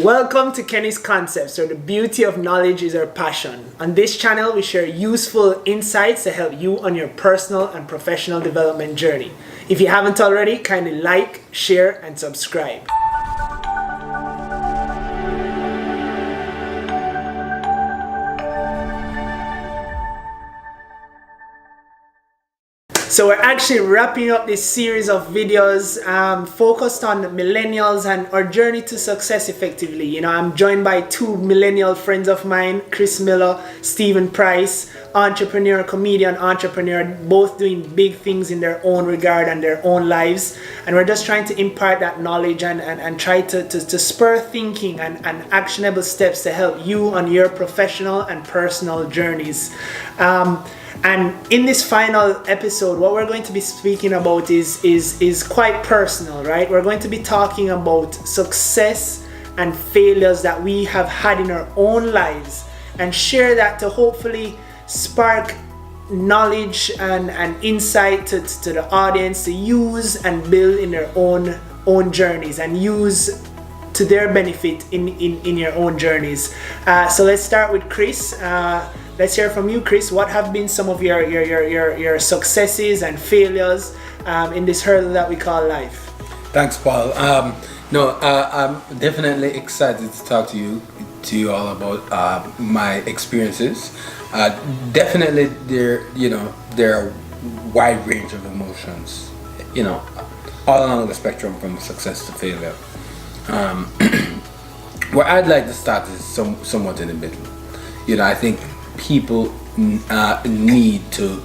Welcome to Kenny's Concepts, where the beauty of knowledge is our passion. On this channel, we share useful insights to help you on your personal and professional development journey. If you haven't already, kindly like, share, and subscribe. So we're actually wrapping up this series of videos focused on millennials and our journey to success effectively. You know, I'm joined by two millennial friends of mine, Chris Miller, Stephen Price, entrepreneur, comedian, entrepreneur, both doing big things in their own regard and their own lives. And we're just trying to impart that knowledge and try to spur thinking and actionable steps to help you on your professional and personal journeys. And in this final episode, what we're going to be speaking about is quite personal, right? We're going to be talking about success and failures that we have had in our own lives and share that to hopefully spark knowledge and insight to the audience to use and build in their own journeys and use to their benefit in your own journeys. So let's start with Chris. Let's hear from you, Chris. What have been some of your successes and failures in this hurdle that we call life? Thanks, Paul. I'm definitely excited to talk to you all about my experiences. Definitely, there are a wide range of emotions, all along the spectrum from success to failure. Where I'd like to start is somewhat in the middle. I think people need to,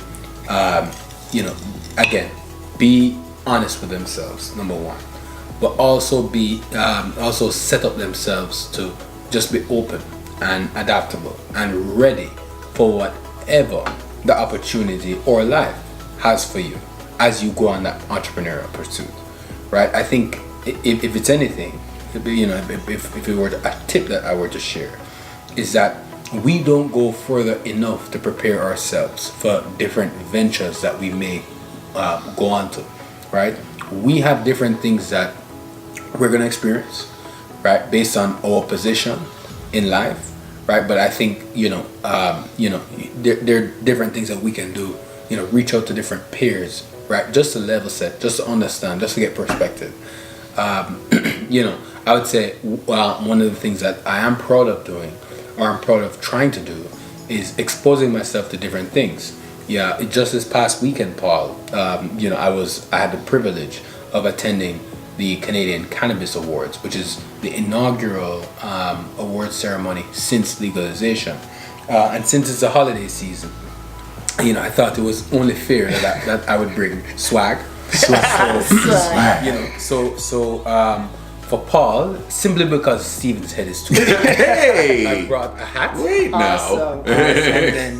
again, be honest with themselves, number one, but also also set up themselves to just be open and adaptable and ready for whatever the opportunity or life has for you as you go on that entrepreneurial pursuit, right? I think if it's anything, if it were a tip that I were to share, is that we don't go further enough to prepare ourselves for different ventures that we may go on to, right? We have different things that we're going to experience, right, based on our position in life, right? But I think there are different things that we can do. Reach out to different peers, right, just to level set, just to understand, just to get perspective. I would say one of the things that I am proud of doing, or I'm proud of trying to do, is exposing myself to different things. Just this past weekend, Paul, I had the privilege of attending the Canadian Cannabis Awards, which is the inaugural award ceremony since legalization. And since it's a holiday season, I thought it was only fair that I would bring swag. For Paul, simply because Steven's head is too big, I brought a hat. Wait now. Awesome. And then,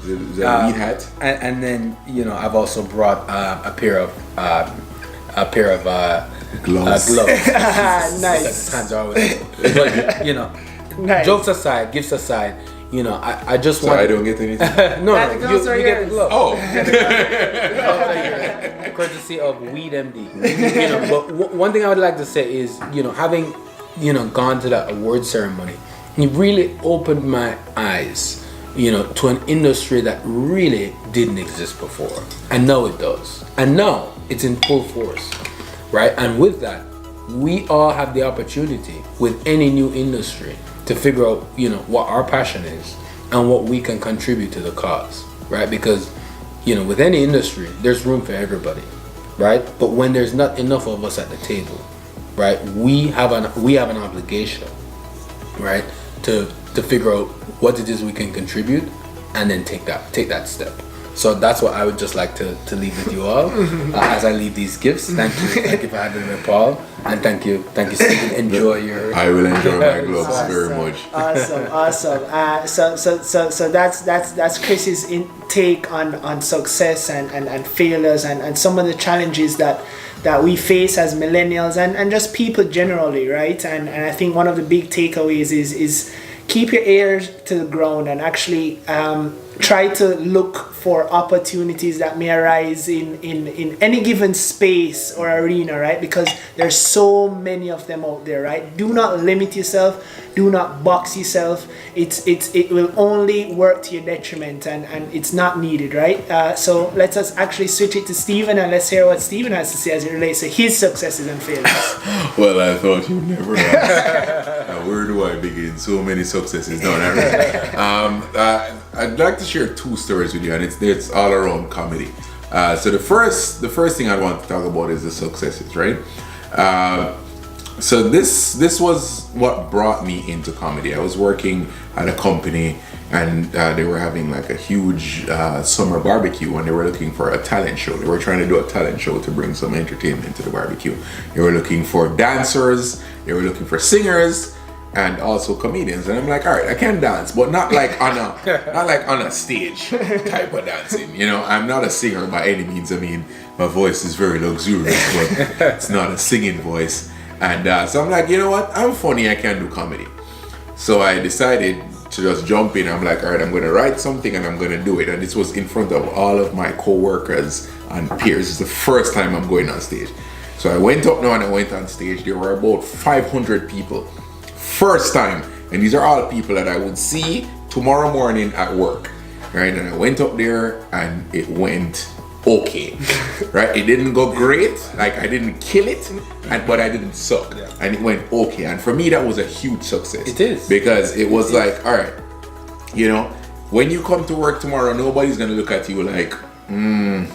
is that a weed hat? And then I've also brought a pair of Gloves. Nice. Hands are always. But Nice. Jokes aside, gifts aside, I just So want. I don't get anything? No, The gloves are you get the yours. glove. Oh. Courtesy of Weed MD. But one thing I would like to say is, having, gone to that award ceremony, it really opened my eyes, to an industry that really didn't exist before. And now it does. And now it's in full force, right? And with that, we all have the opportunity with any new industry to figure out, what our passion is and what we can contribute to the cause, right? Because with any industry, there's room for everybody, right? But when there's not enough of us at the table, right, we have an obligation, right, to figure out what it is we can contribute, and then take that step. So that's what I would just like to leave with you all as I leave these gifts. Thank you for having me, Paul, and thank you, Stephen. Enjoy your. I will enjoy my gloves very much. Awesome. So that's Chris's take on success and failures and some of the challenges that we face as millennials and just people generally, right? And I think one of the big takeaways is keep your ears to the ground and actually try to look for opportunities that may arise in any given space or arena, right? Because there's so many of them out there, right? Do not limit yourself. Do not box yourself. It will only work to your detriment, and it's not needed, right? So let us actually switch it to Stephen, and let's hear what Stephen has to say as it relates to his successes and failures. Well, I thought you'd never ask. Now, where do I begin? So many successes. No, not really. I'd like to share two stories with you, and it's all around comedy. So the first thing I want to talk about is the successes, right? So this was what brought me into comedy. I was working at a company, and they were having like a huge summer barbecue, and they were looking for a talent show. They were trying to do a talent show to bring some entertainment to the barbecue. They were looking for dancers, they were looking for singers, and also comedians. And I'm like, all right, I can dance, but not like on a stage type of dancing. You know, I'm not a singer by any means. I mean, my voice is very luxurious, but it's not a singing voice. And so I'm like, you know what? I'm funny. I can do comedy. So I decided to just jump in. I'm like, all right, I'm going to write something and I'm going to do it. And this was in front of all of my co-workers and peers. It's the first time I'm going on stage. So I went up now and I went on stage. There were about 500 people. First time. And these are all people that I would see tomorrow morning at work. Right? And I went up there and it went okay. Right? It didn't go great. Like, I didn't kill it, but I didn't suck. Yeah. And it went okay. And for me, that was a huge success. It is. Because it was like, all right, you know, when you come to work tomorrow, nobody's going to look at you like,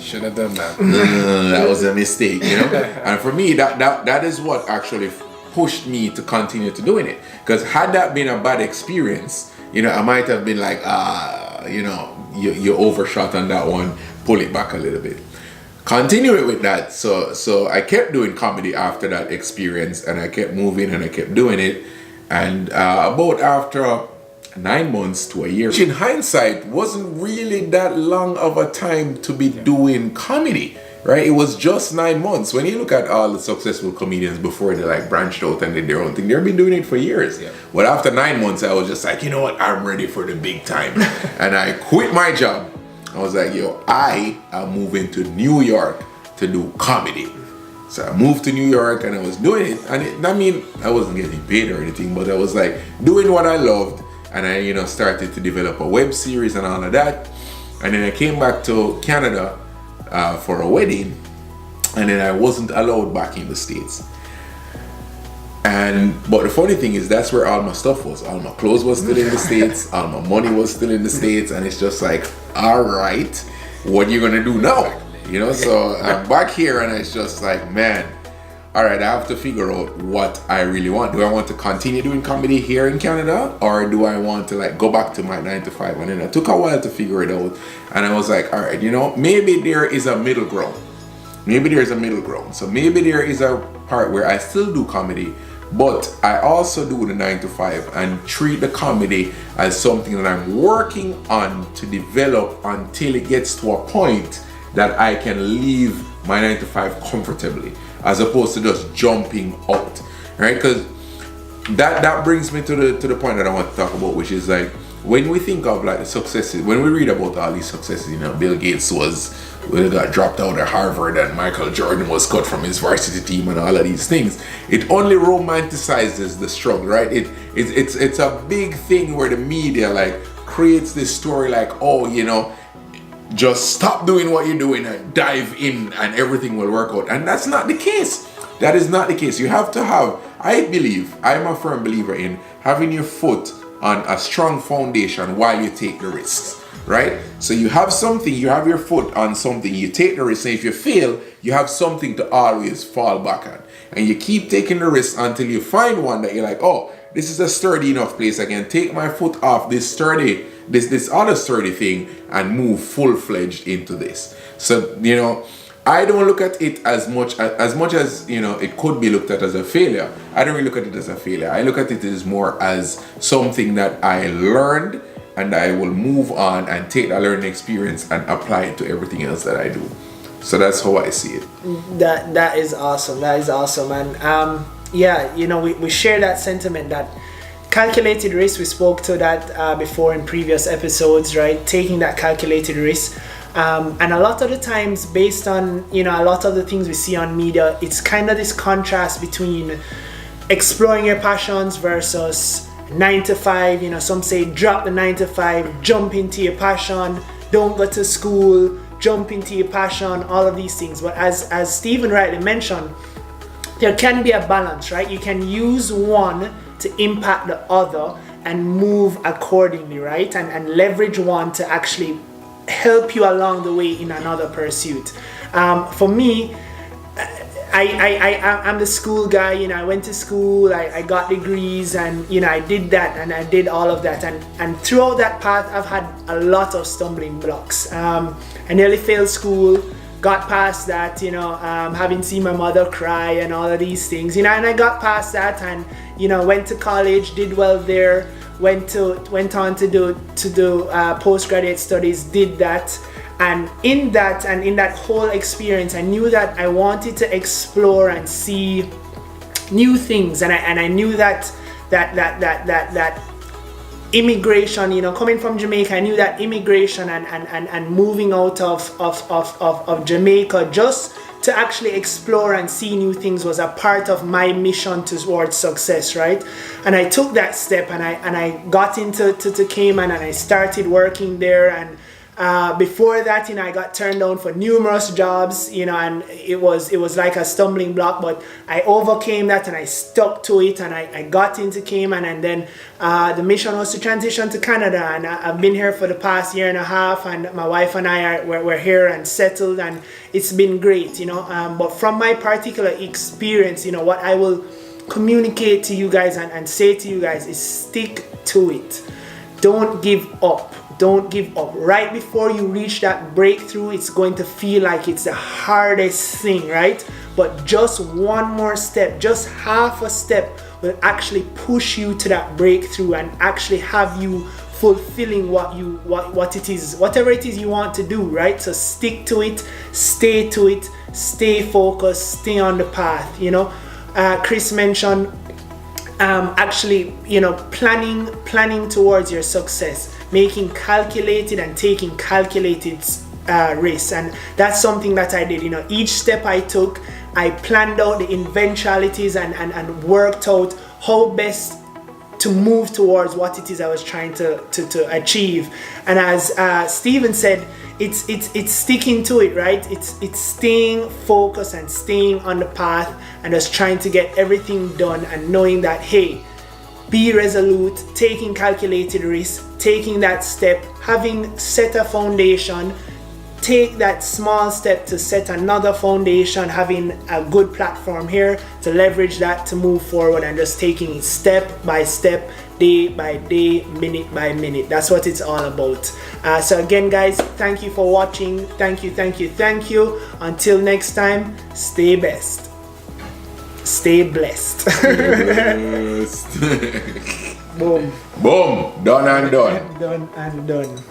should have done that. That was a mistake, you know? And for me, that is what actually pushed me to continue to doing it. Because had that been a bad experience, you know, I might have been like, you know, you overshot on that one, pull it back a little bit. Continue it with that. So I kept doing comedy after that experience, and I kept moving and I kept doing it. And about after 9 months to a year, which in hindsight wasn't really that long of a time to be doing comedy, right? It was just 9 months. When you look at all the successful comedians before they like branched out and did their own thing, they've been doing it for years. Yeah. But after 9 months, I was just like, you know what? I'm ready for the big time. And I quit my job. I was like, yo, I am moving to New York to do comedy. So I moved to New York and I was doing it. And I mean, I wasn't getting paid or anything, but I was like doing what I loved. And I, you know, started to develop a web series and all of that. And then I came back to Canada for a wedding. And then I wasn't allowed back in the States. But the funny thing is, that's where all my stuff was. All my clothes was still in the States. All my money was still in the States. And it's just like, all right, what are you going to do now? You know, so I'm back here and it's just like, man, all right, I have to figure out what I really want. Do I want to continue doing comedy here in Canada, or do I want to like go back to my 9 to 5? And then it took a while to figure it out. And I was like, all right, you know, maybe there is a middle ground. Maybe there's a middle ground. So maybe there is a part where I still do comedy, but I also do the 9 to 5 and treat the comedy as something that I'm working on to develop until it gets to a point that I can leave my 9 to 5 comfortably, as opposed to just jumping out, right? Because that brings me to the point that I want to talk about, which is like, when we think of like the successes, when we read about all these successes, you know, Bill Gates got dropped out of Harvard and Michael Jordan was cut from his varsity team and all of these things, it only romanticizes the struggle, right? It's a big thing where the media like creates this story like, oh, you know, just stop doing what you're doing and dive in and everything will work out. And that's not the case. That is not the case. You have to have, I'm a firm believer in having your foot on a strong foundation while you take the risks, right? So you have something, you have your foot on something, you take the risk, and if you fail, you have something to always fall back on. And you keep taking the risk until you find one that you're like, oh, this is a sturdy enough place. I can take my foot off this other sturdy thing and move full-fledged into this. So, you know, I don't look at it as much as, you know, it could be looked at as a failure. I don't really look at it as a failure. I look at it as more as something that I learned, and I will move on and take that learning experience and apply it to everything else that I do. So that's how I see it. That is awesome. That is awesome. And yeah, you know, we share that sentiment that calculated risk, we spoke to that before in previous episodes, right? Taking that calculated risk. And a lot of the times, based on, you know, a lot of the things we see on media, it's kind of this contrast between exploring your passions versus 9 to 5. You know, some say drop the 9 to 5, jump into your passion, don't go to school, jump into your passion, all of these things. But as Stephen rightly mentioned, there can be a balance, right? You can use one to impact the other and move accordingly, right? And leverage one to actually help you along the way in another pursuit. For me, I'm the school guy. You know, I went to school, I got degrees, and you know, I did that and I did all of that, and throughout that path I've had a lot of stumbling blocks. I nearly failed school, got past that, you know, having seen my mother cry and all of these things, you know, and I got past that, and you know, went to college, did well there, went on to do postgraduate studies, did that. And in that whole experience, I knew that I wanted to explore and see new things, and I knew that immigration, you know, coming from Jamaica, I knew that immigration and moving out of Jamaica just to actually explore and see new things was a part of my mission towards success, right? And I took that step, and I got into Cayman, and I started working there. And before that, you know, I got turned down for numerous jobs, you know, and it was like a stumbling block, but I overcame that and I stuck to it, and I got into Cayman, and then the mission was to transition to Canada, and I've been here for the past year and a half, and my wife and I we're here and settled, and it's been great, you know. But from my particular experience, you know, what I will communicate to you guys and say to you guys is stick to it. Don't give up. Don't give up. Right before you reach that breakthrough, it's going to feel like it's the hardest thing, right? But just one more step, just half a step will actually push you to that breakthrough and actually have you fulfilling what it is, whatever it is you want to do, right? So stick to it, stay focused, stay on the path, you know. Chris mentioned actually, you know, planning towards your success, making calculated and taking calculated risks, and that's something that I did. You know, each step I took, I planned out the eventualities and worked out how best to move towards what it is I was trying to achieve. And as Stephen said, it's sticking to it, right? It's staying focused and staying on the path and just trying to get everything done, and knowing that, hey, be resolute, taking calculated risks, taking that step, having set a foundation, take that small step to set another foundation, having a good platform here to leverage that to move forward, and just taking it step by step, day by day, minute by minute. That's what it's all about. So again, guys, thank you for watching. Thank you. Until next time, stay best. Stay blessed. Boom. Boom. Done and done. Done and done.